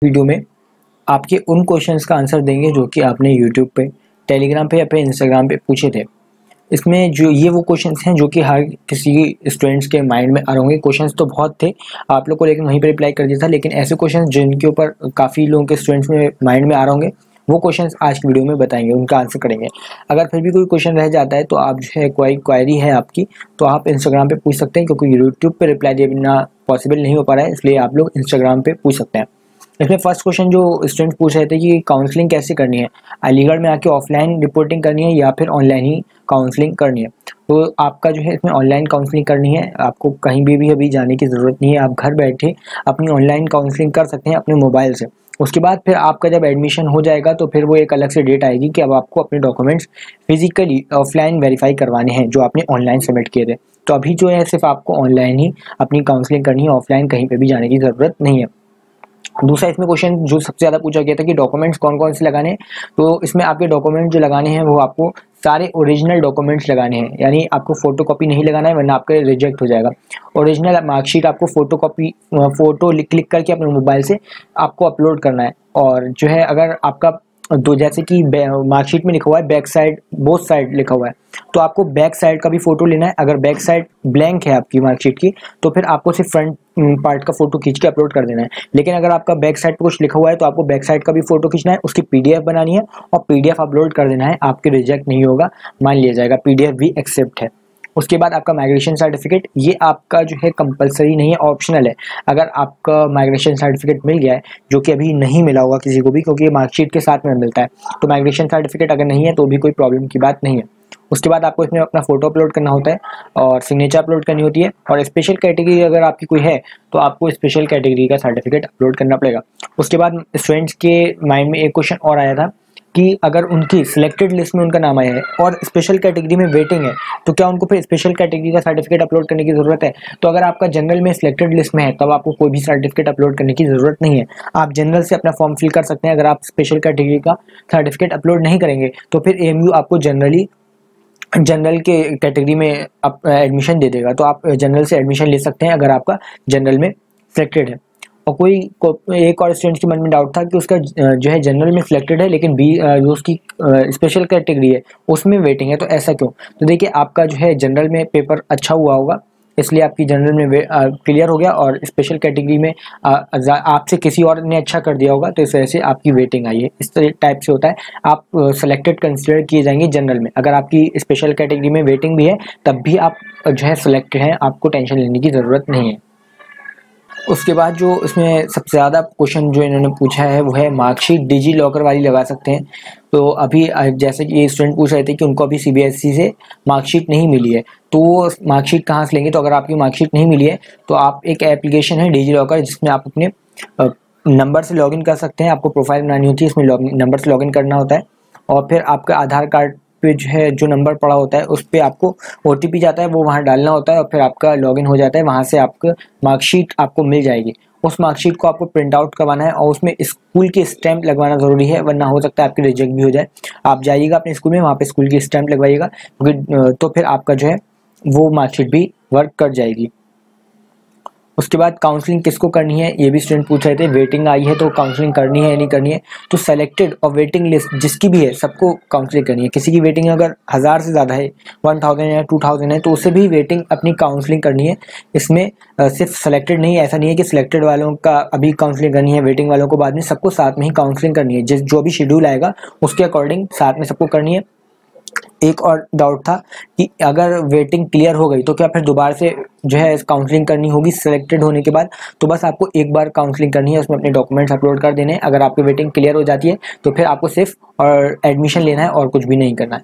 Video में आपके उन क्वेश्चंस का आंसर देंगे जो कि आपने यूट्यूब पे, टेलीग्राम पे या फिर इंस्टाग्राम पे पूछे थे। इसमें जो ये वो क्वेश्चंस हैं जो कि हर किसी स्टूडेंट्स के माइंड में आ रहे होंगे। क्वेश्चंस तो बहुत थे आप लोग को, लेकिन वहीं पे रिप्लाई कर दिया था। लेकिन ऐसे क्वेश्चंस जिनके ऊपर काफ़ी लोगों के स्टूडेंट्स में माइंड में आ रहे होंगे, वो क्वेश्चंस आज की वीडियो में बताएंगे, उनका आंसर करेंगे। अगर फिर भी कोई क्वेश्चन रह जाता है तो आप जो है, कोई क्वेरी है आपकी, तो आप इंस्टाग्राम पे पूछ सकते हैं, क्योंकि यूट्यूब पे रिप्लाई देना पॉसिबल नहीं हो पा रहा है, इसलिए आप लोग इंस्टाग्राम पे पूछ सकते हैं। इसमें फर्स्ट क्वेश्चन जो स्टूडेंट पूछ रहे थे कि काउंसलिंग कैसे करनी है, अलीगढ़ में आके ऑफलाइन रिपोर्टिंग करनी है या फिर ऑनलाइन ही काउंसलिंग करनी है। तो आपका जो है इसमें ऑनलाइन काउंसलिंग करनी है, आपको कहीं भी अभी जाने की ज़रूरत नहीं है, आप घर बैठे अपनी ऑनलाइन काउंसलिंग कर सकते हैं अपने मोबाइल से। उसके बाद फिर आपका जब एडमिशन हो जाएगा तो फिर वो एक अलग से डेट आएगी कि अब आपको अपने डॉक्यूमेंट्स फिजिकली ऑफलाइन वेरीफाई करवाने हैं जो आपने ऑनलाइन सबमिट किए थे। तो अभी जो है सिर्फ आपको ऑनलाइन ही अपनी काउंसलिंग करनी है, ऑफलाइन कहीं पे भी जाने की ज़रूरत नहीं है। दूसरा इसमें क्वेश्चन जो सबसे ज़्यादा पूछा गया था कि डॉक्यूमेंट्स कौन कौन से लगाने हैं, तो इसमें आपके डॉक्यूमेंट जो लगाने हैं वो आपको सारे ओरिजिनल डॉक्यूमेंट्स लगाने हैं, यानी आपको फोटोकॉपी नहीं लगाना है वरना आपका रिजेक्ट हो जाएगा। ओरिजिनल मार्कशीट आपको फोटो क्लिक करके अपने मोबाइल से आपको अपलोड करना है। और जो है अगर आपका दो, जैसे कि मार्कशीट में लिखा हुआ है बैक साइड, बोथ साइड लिखा हुआ है, तो आपको बैक साइड का भी फोटो लेना है। अगर बैक साइड ब्लैंक है आपकी मार्कशीट की तो फिर आपको सिर्फ फ्रंट पार्ट का फोटो खींच के अपलोड कर देना है। लेकिन अगर आपका बैक साइड पे कुछ लिखा हुआ है तो आपको बैक साइड का भी फोटो खींचना है, उसकी पीडीएफ बनानी है और पीडीएफ अपलोड कर देना है। आपके रिजेक्ट नहीं होगा, मान लिया जाएगा, पीडीएफ भी एक्सेप्ट है। उसके बाद आपका माइग्रेशन सर्टिफिकेट, ये आपका जो है कंपलसरी नहीं है, ऑप्शनल है। अगर आपका माइग्रेशन सर्टिफिकेट मिल गया है, जो कि अभी नहीं मिला होगा किसी को भी, क्योंकि ये मार्कशीट के साथ में मिलता है, तो माइग्रेशन सर्टिफिकेट अगर नहीं है तो भी कोई प्रॉब्लम की बात नहीं है। उसके बाद आपको इसमें अपना फोटो अपलोड करना होता है और सिग्नेचर अपलोड करनी होती है। और स्पेशल कैटेगरी अगर आपकी कोई है तो आपको स्पेशल कैटेगरी का सर्टिफिकेट अपलोड करना पड़ेगा। उसके बाद स्टूडेंट्स के माइंड में एक क्वेश्चन और आया था कि अगर उनकी सिलेक्टेड लिस्ट में उनका नाम आया है और स्पेशल कैटेगरी में वेटिंग है, तो क्या उनको फिर स्पेशल कैटेगरी का सर्टिफिकेट अपलोड करने की ज़रूरत है? तो अगर आपका जनरल में सिलेक्टेड लिस्ट में है तब आपको कोई भी सर्टिफिकेट अपलोड करने की ज़रूरत नहीं है। आप जनरल से अपना फॉर्म फिल कर सकते हैं। अगर आप स्पेशल कैटेगरी का सर्टिफिकेट अपलोड नहीं करेंगे तो फिर एएमयू आपको जनरल के कैटेगरी में एडमिशन दे देगा। तो आप जनरल से एडमिशन ले सकते हैं अगर आपका जनरल में सिलेक्टेड है। और एक और स्टूडेंट के मन में डाउट था कि उसका जो है जनरल में सिलेक्टेड है लेकिन जो उसकी स्पेशल कैटेगरी है उसमें वेटिंग है, तो ऐसा क्यों? तो देखिए, आपका जो है जनरल में पेपर अच्छा हुआ होगा, इसलिए आपकी जनरल में क्लियर हो गया, और स्पेशल कैटेगरी में आपसे किसी और ने अच्छा कर दिया होगा, तो इस वजह से आपकी वेटिंग आई है। इस तरह टाइप से होता है। आप सेलेक्टेड कंसिडर किए जाएंगे जनरल में। अगर आपकी स्पेशल कैटेगरी में वेटिंग भी है तब भी आप जो है सेलेक्टेड हैं, आपको टेंशन लेने की ज़रूरत नहीं है। उसके बाद जो इसमें सबसे ज़्यादा क्वेश्चन जो इन्होंने पूछा है वो है मार्कशीट डिजी लॉकर वाली लगा सकते हैं। तो अभी जैसे कि ये स्टूडेंट पूछ रहे थे कि उनको अभी सीबीएसई से मार्कशीट नहीं मिली है, तो वो मार्कशीट कहाँ से लेंगे? तो अगर आपकी मार्कशीट नहीं मिली है तो आप एक एप्लीकेशन है डिजी लॉकर, जिसमें आप अपने नंबर से लॉगिन कर सकते हैं। आपको प्रोफाइल बनानी होती है, इसमें नंबर से लॉगिन करना होता है, और फिर आपका आधार कार्ड पे जो है जो नंबर पड़ा होता है उस पर आपको ओटीपी जाता है, वो वहाँ डालना होता है और फिर आपका लॉगिन हो जाता है। वहाँ से आपका मार्कशीट आपको मिल जाएगी। उस मार्कशीट को आपको प्रिंट आउट करवाना है और उसमें स्कूल की स्टैंप लगवाना ज़रूरी है, वरना हो सकता है आपकी रिजेक्ट भी हो जाए। आप जाइएगा अपने स्कूल में, वहाँ पे स्कूल की स्टैंप लगवाइएगा, क्योंकि तो फिर आपका जो है वो मार्कशीट भी वर्क कर जाएगी। उसके बाद काउंसलिंग किसको करनी है, ये भी स्टूडेंट पूछ रहे थे। वेटिंग आई है तो काउंसलिंग करनी है या नहीं करनी है? तो सेलेक्टेड और वेटिंग लिस्ट जिसकी भी है सबको काउंसलिंग करनी है। किसी की वेटिंग अगर 1000 से ज़्यादा है, 1000 या 2000 है, तो उससे भी वेटिंग अपनी काउंसलिंग करनी है। इसमें सिर्फ सेलेक्टेड नहीं, ऐसा नहीं है कि सिलेक्टेड वालों का अभी काउंसलिंग करनी है, वेटिंग वालों को बाद में, सबको साथ में ही काउंसलिंग करनी है। जो भी शेड्यूल आएगा उसके अकॉर्डिंग साथ में सबको करनी है। एक और डाउट था कि अगर वेटिंग क्लियर हो गई तो क्या फिर दोबारा से जो है काउंसलिंग करनी होगी सिलेक्टेड होने के बाद? तो बस आपको एक बार काउंसलिंग करनी है, उसमें अपने डॉक्यूमेंट्स अपलोड कर देने हैं। अगर आपकी वेटिंग क्लियर हो जाती है तो फिर आपको सिर्फ और एडमिशन लेना है और कुछ भी नहीं करना है।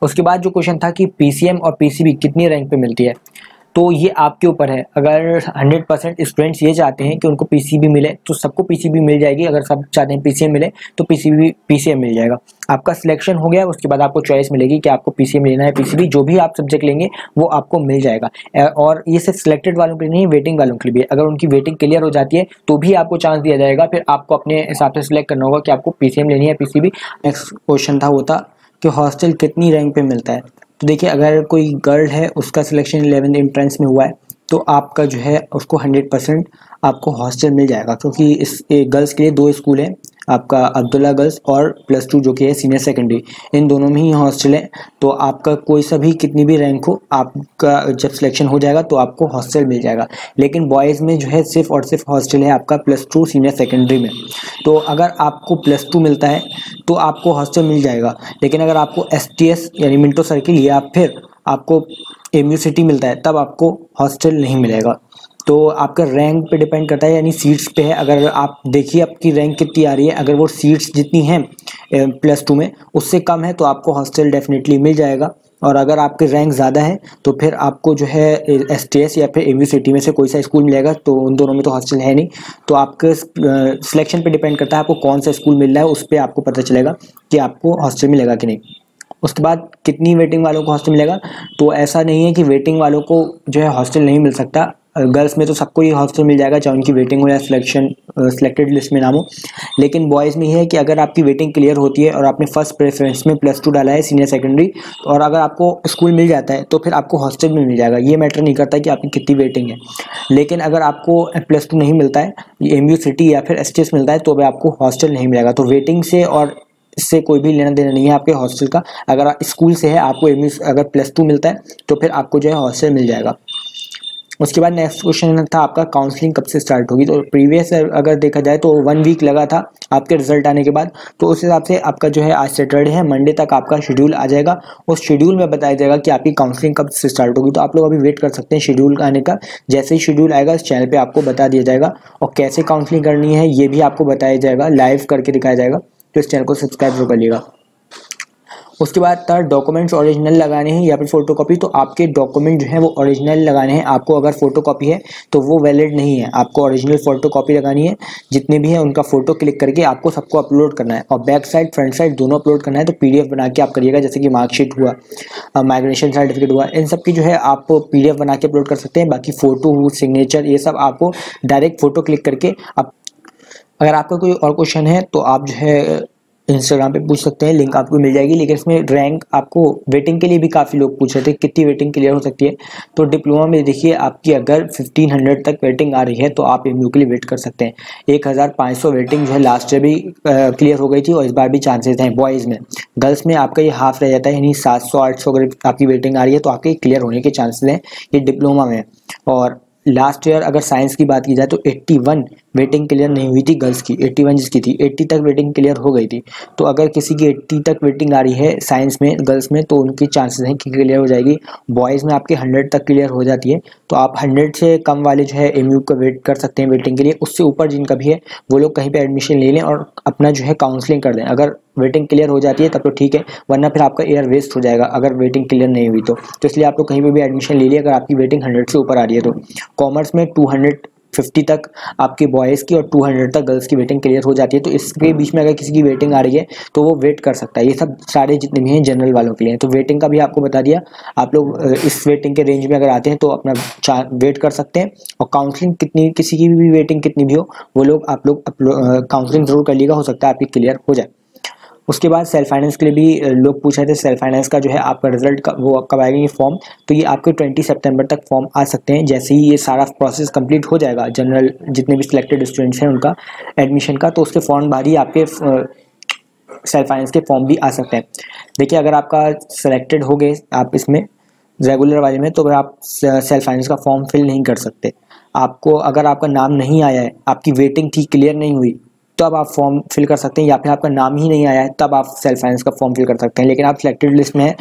उसके बाद जो क्वेश्चन था कि पीसीएम और पीसीबी कितनी रैंक पे मिलती है, तो ये आपके ऊपर है। अगर 100% स्टूडेंट्स ये चाहते हैं कि उनको पीसीबी मिले तो सबको पीसीबी मिल जाएगी। अगर सब चाहते हैं पीसीएम मिले तो पीसीएम मिल जाएगा। आपका सिलेक्शन हो गया, उसके बाद आपको चॉइस मिलेगी कि आपको पीसीएम लेना है पीसीबी, जो भी आप सब्जेक्ट लेंगे वो आपको मिल जाएगा। और ये सिर्फ सिलेक्टेड वालों के लिए नहीं, वेटिंग वालों के लिए भी। अगर उनकी वेटिंग क्लियर हो जाती है तो भी आपको चांस दिया जाएगा, फिर आपको अपने हिसाब से सिलेक्ट करना होगा कि आपको पीसीएम लेनी है पीसीबी। नेक्स्ट क्वेश्चन था वो था कि हॉस्टल कितनी रैंक पे मिलता है। तो देखिए, अगर कोई गर्ल है उसका सिलेक्शन 11th एंट्रेंस में हुआ है तो आपका जो है उसको 100% आपको हॉस्टल मिल जाएगा, क्योंकि इस गर्ल्स के लिए 2 स्कूल हैं, आपका अब्दुल्ला गर्ल्स और +2 जो कि है सीनियर सेकेंडरी, इन दोनों में ही हॉस्टल है। तो आपका कोई सा भी कितनी भी रैंक हो, आपका जब सिलेक्शन हो जाएगा तो आपको हॉस्टल मिल जाएगा। लेकिन बॉयज़ में जो है सिर्फ और सिर्फ हॉस्टल है आपका +2 सीनियर सेकेंडरी में। तो अगर आपको +2 मिलता है तो आपको हॉस्टल मिल जाएगा, लेकिन अगर आपको STS यानी मिंटो सर्किल या फिर आपको MU सिटी मिलता है तब आपको हॉस्टल नहीं मिलेगा। तो आपका रैंक पे डिपेंड करता है, यानी सीट्स पे है। अगर आप देखिए आपकी रैंक कितनी आ रही है, अगर वो सीट्स जितनी हैं +2 में उससे कम है तो आपको हॉस्टल डेफिनेटली मिल जाएगा। और अगर आपकी रैंक ज़्यादा है तो फिर आपको जो है STS या फिर MU सिटी में से कोई सा स्कूल मिलेगा, तो उन दोनों में तो हॉस्टल है नहीं। तो आपके सिलेक्शन पे डिपेंड करता है आपको कौन सा स्कूल मिल रहा है, उस पर आपको पता चलेगा कि आपको हॉस्टल मिलेगा कि नहीं। उसके बाद कितनी वेटिंग वालों को हॉस्टल मिलेगा, तो ऐसा नहीं है कि वेटिंग वालों को जो है हॉस्टल नहीं मिल सकता। गर्ल्स में तो सबको ही हॉस्टल मिल जाएगा, चाहे उनकी वेटिंग हो या सिलेक्टेड लिस्ट में नाम हो। लेकिन बॉयज़ में ये है कि अगर आपकी वेटिंग क्लियर होती है और आपने फर्स्ट प्रेफरेंस में +2 डाला है सीनियर सेकेंडरी, और अगर आपको स्कूल मिल जाता है तो फिर आपको हॉस्टल में मिल जाएगा। ये मैटर नहीं करता कि आपकी कितनी वेटिंग है। लेकिन अगर आपको +2 नहीं मिलता है, MU सिटी या फिर STS मिलता है, तो भी आपको हॉस्टल नहीं मिलेगा। तो वेटिंग से और इससे कोई भी लेना देना नहीं है आपके हॉस्टल का। अगर स्कूल से है, आपको MU अगर +2 मिलता है तो फिर आपको जो है हॉस्टल मिल जाएगा। उसके बाद नेक्स्ट क्वेश्चन था आपका काउंसलिंग कब से स्टार्ट होगी। तो प्रीवियस अगर देखा जाए तो 1 वीक लगा था आपके रिजल्ट आने के बाद। तो उस हिसाब से आपका जो है आज सैटरडे है, मंडे तक आपका शेड्यूल आ जाएगा। उस शेड्यूल में बताया जाएगा कि आपकी काउंसलिंग कब से स्टार्ट होगी। तो आप लोग अभी वेट कर सकते हैं शेड्यूल आने का। जैसे ही शेड्यूल आएगा इस चैनल पर आपको बता दिया जाएगा, और कैसे काउंसलिंग करनी है ये भी आपको बताया जाएगा, लाइव करके दिखाया जाएगा। तो इस चैनल को सब्सक्राइब जरूर करिएगा। उसके बाद था डॉक्यूमेंट्स ओरिजिनल लगाने हैं या फिर फोटोकॉपी। तो आपके डॉक्यूमेंट जो है वो ओरिजिनल लगाने हैं आपको। अगर फोटोकॉपी है तो वो वैलिड नहीं है, आपको ओरिजिनल फोटोकॉपी लगानी है। जितने भी हैं उनका फोटो क्लिक करके आपको सबको अपलोड करना है, और बैक साइड फ्रंट साइड दोनों अपलोड करना है। तो PDF बना के आप करिएगा, जैसे कि मार्कशीट हुआ, माइग्रेशन सर्टिफिकेट हुआ, इन सब की जो है आप PDF बना के अपलोड कर सकते हैं। बाकी फ़ोटो, सिग्नेचर, ये सब आपको डायरेक्ट फ़ोटो क्लिक करके आप। अगर आपका कोई और क्वेश्चन है तो आप जो है इंस्टाग्राम पे पूछ सकते हैं, लिंक आपको मिल जाएगी। लेकिन इसमें रैंक आपको वेटिंग के लिए भी काफ़ी लोग पूछ रहे थे कितनी वेटिंग क्लियर हो सकती है। तो डिप्लोमा में देखिए आपकी अगर 1500 तक वेटिंग आ रही है तो आप MU के लिए वेट कर सकते हैं। 1500 वेटिंग जो है लास्ट ईयर भी क्लियर हो गई थी, और इस बार भी चांसेस हैं बॉयज़ में। गर्ल्स में आपका ये हाफ रह जाता है, यानी 700-800 अगर आपकी वेटिंग आ रही है तो आपके क्लियर होने के चांसेस हैं, ये डिप्लोमा में। और लास्ट ईयर अगर साइंस की बात की जाए तो 81 वेटिंग क्लियर नहीं हुई थी गर्ल्स की, 81 जिसकी थी 80 तक वेटिंग क्लियर हो गई थी। तो अगर किसी की 80 तक वेटिंग आ रही है साइंस में गर्ल्स में, तो उनकी चांसेस हैं कि क्लियर हो जाएगी। बॉयज़ में आपके 100 तक क्लियर हो जाती है। तो आप 100 से कम वाले जो है MU का वेट कर सकते हैं वेटिंग के लिए। उससे ऊपर जिनका भी है वो लोग कहीं पर एडमिशन ले लें और अपना जो है काउंसलिंग कर दें। अगर वेटिंग क्लियर हो जाती है तब तो ठीक है, वरना फिर आपका ईयर वेस्ट हो जाएगा अगर वेटिंग क्लियर नहीं हुई तो इसलिए आप लोग कहीं पे भी एडमिशन ले लिए अगर आपकी वेटिंग 100 से ऊपर आ रही है तो। कॉमर्स में 250 तक आपके बॉयज़ की और 200 तक गर्ल्स की वेटिंग क्लियर हो जाती है। तो इसके बीच में अगर किसी की वेटिंग आ रही है तो वो वेट कर सकता है। ये सब सारे जितने भी हैं जनरल वालों के लिए। तो वेटिंग का भी आपको बता दिया। आप लोग इस वेटिंग के रेंज में अगर आते हैं तो अपना वेट कर सकते हैं। और काउंसलिंग कितनी, किसी की भी वेटिंग कितनी भी हो, वो लोग आप लोग काउंसलिंग ज़रूर कर लीजिएगा, हो सकता है आपकी क्लियर हो जाए। उसके बाद सेल्फ फाइनेंस के लिए भी लोग पूछ रहे थे। सेल्फ फाइनेंस का जो है आपका रिजल्ट वो कब आएगा ये फॉर्म, तो ये आपके 20 सितंबर तक फॉर्म आ सकते हैं। जैसे ही ये सारा प्रोसेस कंप्लीट हो जाएगा, जनरल जितने भी सिलेक्टेड स्टूडेंट्स हैं उनका एडमिशन का, तो उसके फॉर्म बाहर ही आपके सेल्फ फाइनेंस के फॉर्म भी आ सकते हैं। देखिए अगर आपका सेलेक्टेड हो गए आप इसमें रेगुलर वाले में, तो अगर आप सेल्फ फाइनेंस का फॉर्म फिल नहीं कर सकते। आपको अगर आपका नाम नहीं आया है, आपकी वेटिंग थी क्लियर नहीं हुई, तब आप फॉर्म फिल कर सकते हैं। या फिर आपका नाम ही नहीं आया है तब आप सेल्फ फाइनेंस का फॉर्म फिल कर सकते हैं। लेकिन आप सिलेक्टेड लिस्ट में हैं